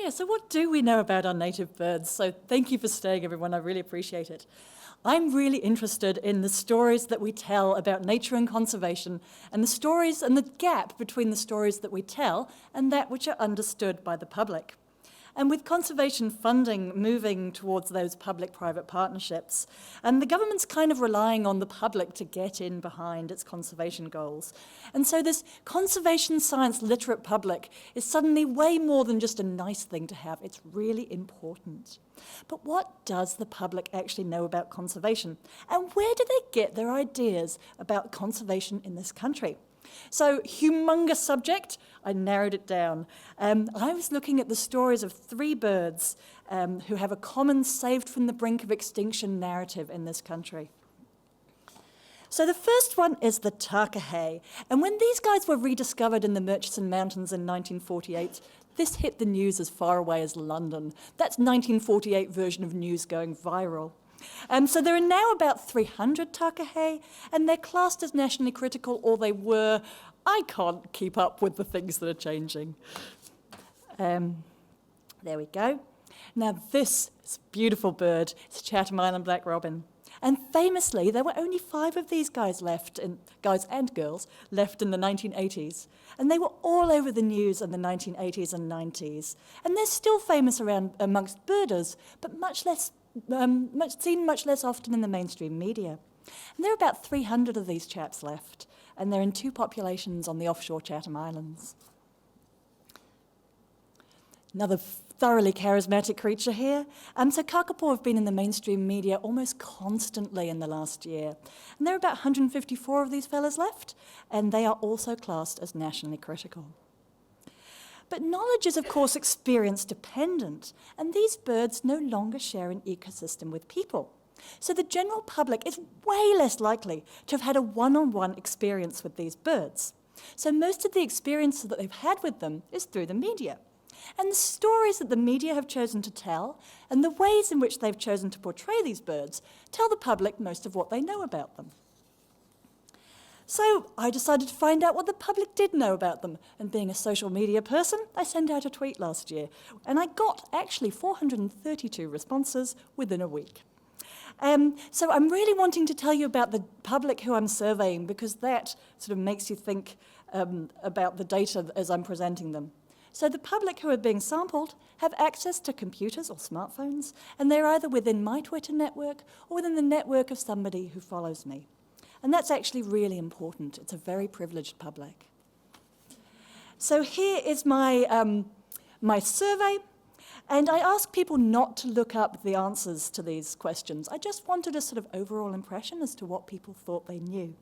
Yeah, so what do we know about our native birds? So thank you for staying, everyone. I really appreciate it. I'm really interested in the stories that we tell about nature and conservation, and the stories and the gap between the stories that we tell and that which are understood by the public. And with conservation funding moving towards those public-private partnerships, and the government's kind of relying on the public to get in behind its conservation goals. And so this conservation science literate public is suddenly way more than just a nice thing to have. It's really important. But what does the public actually know about conservation? And where do they get their ideas about conservation in this country? So, humongous subject, I narrowed it down. I was looking at the stories of 3 birds who have a common saved from the brink of extinction narrative in this country. So the first one is the Takaha. And when these guys were rediscovered in the Murchison Mountains in 1948, this hit the news as far away as London. That's 1948 version of news going viral. So there are now about 300 Takaha, and they're classed as nationally critical, or they were. I can't keep up with the things that are changing. There we go. Now this is a beautiful bird. It's a Chatham Island black robin. And famously, there were only 5 of these guys and girls left in the 1980s. And they were all over the news in the 1980s and 90s. And they're still famous around amongst birders, but seen much less often in the mainstream media. And there are about 300 of these chaps left, and they're in 2 populations on the offshore Chatham Islands. Another thoroughly charismatic creature here. So kakapo have been in the mainstream media almost constantly in the last year. And there are about 154 of these fellas left, and they are also classed as nationally critical. But knowledge is, of course, experience dependent, and these birds no longer share an ecosystem with people. So the general public is way less likely to have had a one-on-one experience with these birds. So most of the experience that they've had with them is through the media. And the stories that the media have chosen to tell, and the ways in which they've chosen to portray these birds, tell the public most of what they know about them. So I decided to find out what the public did know about them. And being a social media person, I sent out a tweet last year. And I got actually 432 responses within a week. So I'm really wanting to tell you about the public who I'm surveying, because that sort of makes you think about the data as I'm presenting them. So the public who are being sampled have access to computers or smartphones, and they're either within my Twitter network or within the network of somebody who follows me. And that's actually really important. It's a very privileged public. So here is my survey. And I asked people not to look up the answers to these questions. I just wanted a sort of overall impression as to what people thought they knew.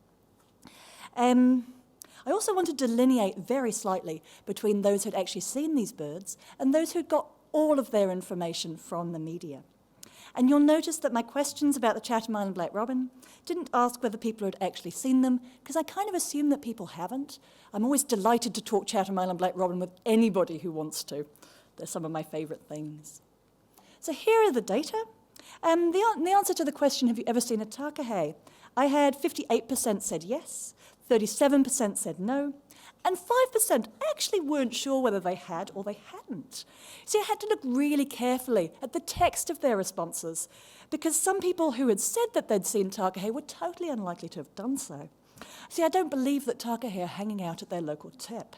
I also wanted to delineate very slightly between those who'd actually seen these birds and those who'd got all of their information from the media. And you'll notice that my questions about the Chatham Island black robin didn't ask whether people had actually seen them, because I kind of assume that people haven't. I'm always delighted to talk Chatham Island black robin with anybody who wants to. They're some of my favourite things. So here are the data. The answer to the question, have you ever seen a Takaha? I had 58% said yes, 37% said no, and 5% actually weren't sure whether they had or they hadn't. See, I had to look really carefully at the text of their responses, because some people who had said that they'd seen Takaha were totally unlikely to have done so. See, I don't believe that Takaha are hanging out at their local tip.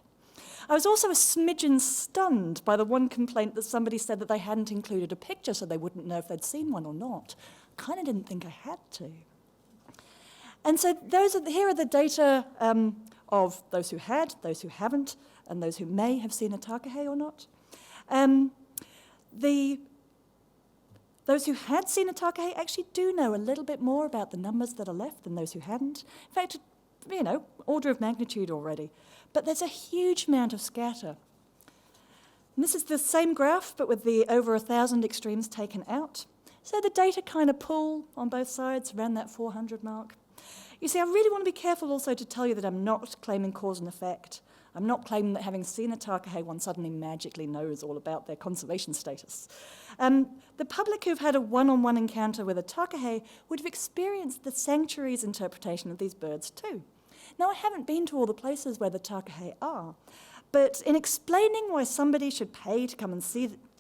I was also a smidgen stunned by the one complaint that somebody said that they hadn't included a picture so they wouldn't know if they'd seen one or not. I kind of didn't think I had to. And so here are the data of those who had, those who haven't, and those who may have seen a Takaha or not. Those who had seen a Takaha actually do know a little bit more about the numbers that are left than those who hadn't. In fact, order of magnitude already. But there's a huge amount of scatter. And this is the same graph, but with the over 1,000 extremes taken out. So the data kind of pull on both sides around that 400 mark. You see, I really want to be careful also to tell you that I'm not claiming cause and effect. I'm not claiming that having seen a Takaha, one suddenly magically knows all about their conservation status. The public who've had a one-on-one encounter with a Takaha would have experienced the sanctuary's interpretation of these birds too. Now, I haven't been to all the places where the Takaha are, but in explaining why somebody should pay to come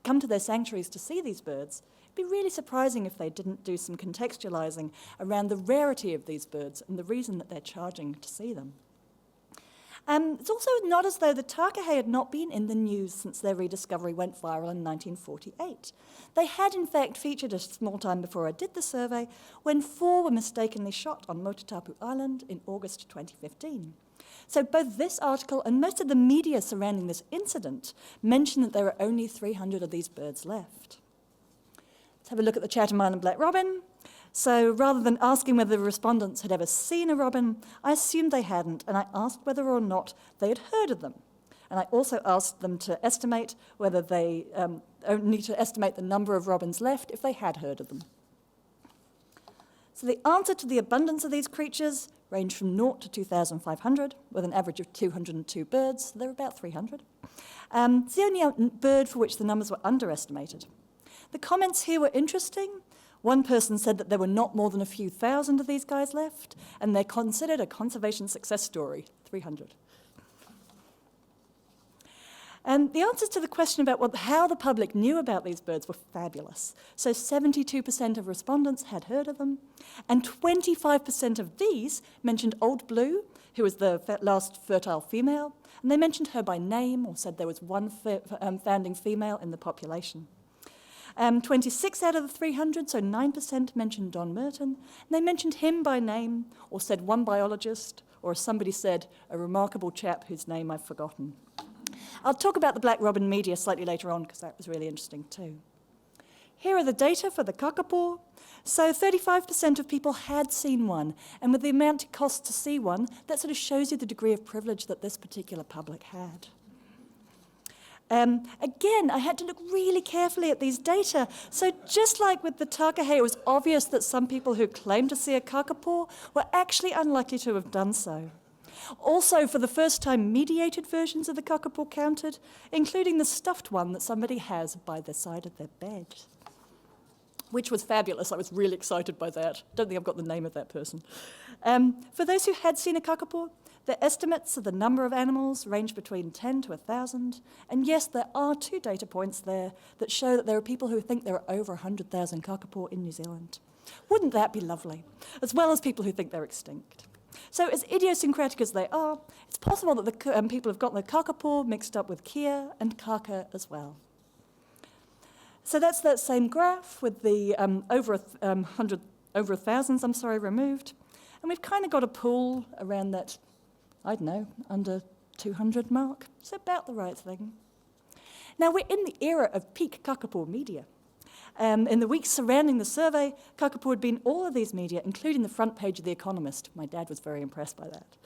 come to their sanctuaries to see these birds, it'd be really surprising if they didn't do some contextualizing around the rarity of these birds and the reason that they're charging to see them. It's also not as though the Takaha had not been in the news since their rediscovery went viral in 1948. They had, in fact, featured a small time before I did the survey when 4 were mistakenly shot on Motutapu Island in August 2015. So both this article and most of the media surrounding this incident mention that there are only 300 of these birds left. Let's have a look at the Chatham Island black robin. So rather than asking whether the respondents had ever seen a robin, I assumed they hadn't, and I asked whether or not they had heard of them. And I also asked them to estimate whether they need to estimate the number of robins left if they had heard of them. So the answer to the abundance of these creatures ranged from 0 to 2,500, with an average of 202 birds. So they're about 300. It's the only bird for which the numbers were underestimated. The comments here were interesting. One person said that there were not more than a few thousand of these guys left, and they're considered a conservation success story, 300. And the answers to the question about how the public knew about these birds were fabulous. So 72% of respondents had heard of them, and 25% of these mentioned Old Blue, who was the last fertile female, and they mentioned her by name or said there was one founding female in the population. 26 out of the 300, so 9%, mentioned Don Merton, and they mentioned him by name or said one biologist, or as somebody said, a remarkable chap whose name I've forgotten. I'll talk about the black robin media slightly later on because that was really interesting too. Here are the data for the kakapo. So 35% of people had seen one, and with the amount it cost to see one, that sort of shows you the degree of privilege that this particular public had. Again, I had to look really carefully at these data. So just like with the Takaha, it was obvious that some people who claimed to see a kakapo were actually unlikely to have done so. Also, for the first time, mediated versions of the kakapo counted, including the stuffed one that somebody has by the side of their bed, which was fabulous. I was really excited by that. Don't think I've got the name of that person. For those who had seen a kakapo, the estimates of the number of animals range between 10 to 1,000. And yes, there are 2 data points there that show that there are people who think there are over 100,000 kakapo in New Zealand. Wouldn't that be lovely? As well as people who think they're extinct. So as idiosyncratic as they are, it's possible that the people have gotten the kakapo mixed up with kia and kaka as well. So that's that same graph with the over 1,000s, removed. And we've kind of got a pool around that, I don't know, under 200 mark. So about the right thing. Now we're in the era of peak kakapo media. In the weeks surrounding the survey, kakapo had been all of these media, including the front page of The Economist. My dad was very impressed by that.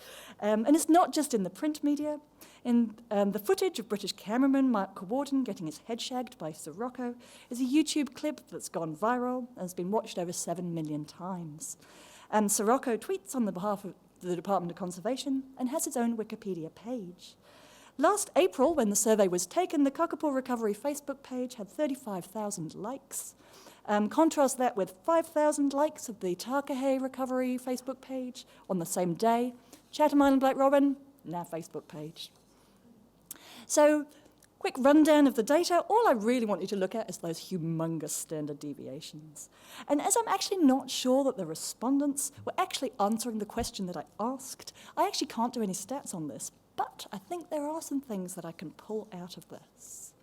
And it's not just in the print media. In the footage of British cameraman Mark Warden getting his head shagged by Sirocco is a YouTube clip that's gone viral and has been watched over 7 million times. Sirocco tweets on the behalf of the Department of Conservation and has its own Wikipedia page. Last April, when the survey was taken, the Kakapo Recovery Facebook page had 35,000 likes. Contrast that with 5,000 likes of the Takaha Recovery Facebook page on the same day. Chatham Island Black Robin, now Facebook page. So, quick rundown of the data. All I really want you to look at is those humongous standard deviations. And as I'm actually not sure that the respondents were actually answering the question that I asked, I actually can't do any stats on this. But I think there are some things that I can pull out of this.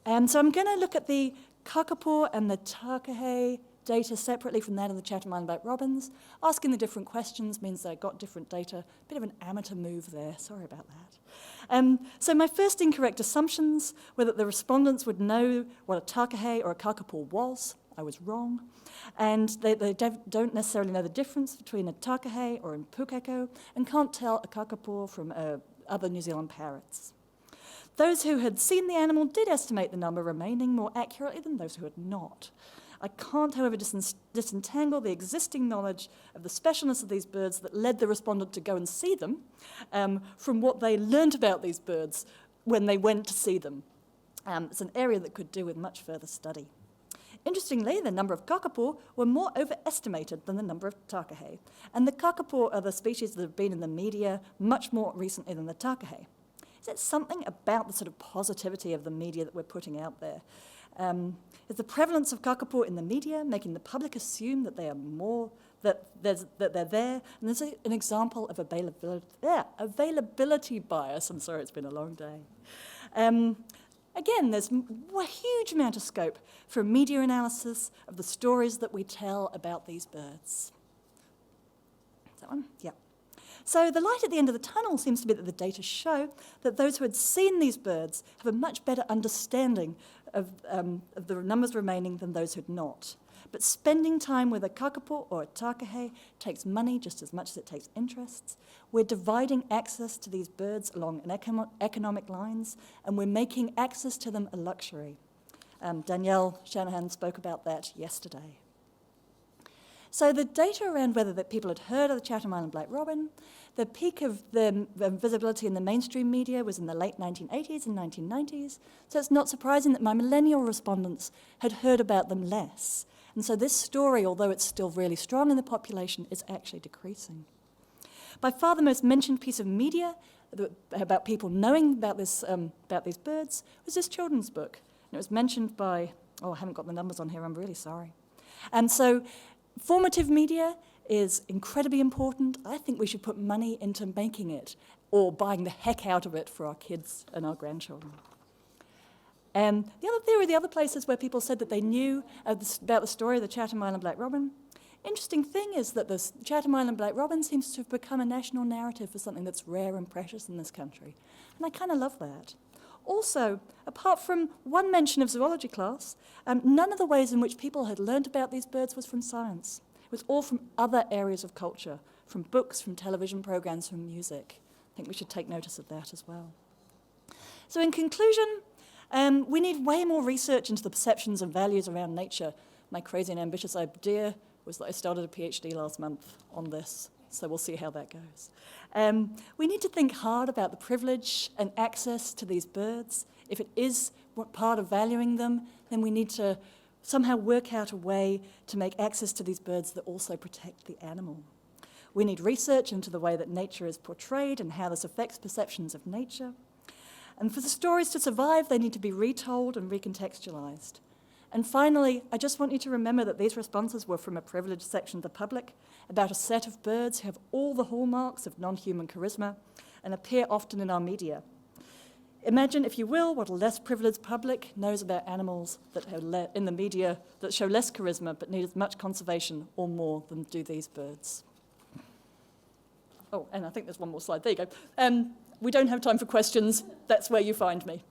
So I'm going to look at the kakapo and the Takaha data separately from that of the Chatham Island Black Robins. Asking the different questions means that I got different data. Bit of an amateur move there, sorry about that. So my first incorrect assumptions were that the respondents would know what a Takaha or a kakapo was. I was wrong. And they don't necessarily know the difference between a Takaha or a pukeko and can't tell a kakapo from other New Zealand parrots. Those who had seen the animal did estimate the number remaining more accurately than those who had not. I can't, however, disentangle the existing knowledge of the specialness of these birds that led the respondent to go and see them from what they learnt about these birds when they went to see them. It's an area that could do with much further study. Interestingly, the number of kakapo were more overestimated than the number of Takaha. And the kakapo are the species that have been in the media much more recently than the Takaha. Is it something about the sort of positivity of the media that we're putting out there? Is the prevalence of kakapo in the media making the public assume that they are more, that they're there? And there's an example of availability bias. I'm sorry, it's been a long day. Again, there's a huge amount of scope for media analysis of the stories that we tell about these birds. Is that one? Yeah. So the light at the end of the tunnel seems to be that the data show that those who had seen these birds have a much better understanding of the numbers remaining than those who had not. But spending time with a kakapo or a Takaha takes money just as much as it takes interests. We're dividing access to these birds along an economic lines, and we're making access to them a luxury. Danielle Shanahan spoke about that yesterday. So the data around whether that people had heard of the Chatham Island black robin, the peak of the visibility in the mainstream media was in the late 1980s and 1990s, so it's not surprising that my millennial respondents had heard about them less. And so this story, although it's still really strong in the population, is actually decreasing. By far the most mentioned piece of media about people knowing about these birds was this children's book. And it was mentioned by, I haven't got the numbers on here, I'm really sorry. And so formative media is incredibly important. I think we should put money into making it or buying the heck out of it for our kids and our grandchildren. The other places where people said that they knew about the story of the Chatham Island black robin. Interesting thing is that the Chatham Island black robin seems to have become a national narrative for something that's rare and precious in this country. And I kind of love that. Also, apart from one mention of zoology class, none of the ways in which people had learned about these birds was from science. It was all from other areas of culture, from books, from television programs, from music. I think we should take notice of that as well. So in conclusion, we need way more research into the perceptions and values around nature. My crazy and ambitious idea was that I started a PhD last month on this, so we'll see how that goes. We need to think hard about the privilege and access to these birds. If it is part of valuing them, then we need to somehow work out a way to make access to these birds that also protect the animal. We need research into the way that nature is portrayed and how this affects perceptions of nature. And for the stories to survive, they need to be retold and recontextualized. And finally, I just want you to remember that these responses were from a privileged section of the public about a set of birds who have all the hallmarks of non-human charisma and appear often in our media. Imagine, if you will, what a less privileged public knows about animals that are in the media that show less charisma but need as much conservation or more than do these birds. Oh, and I think there's one more slide. There you go. We don't have time for questions. That's where you find me.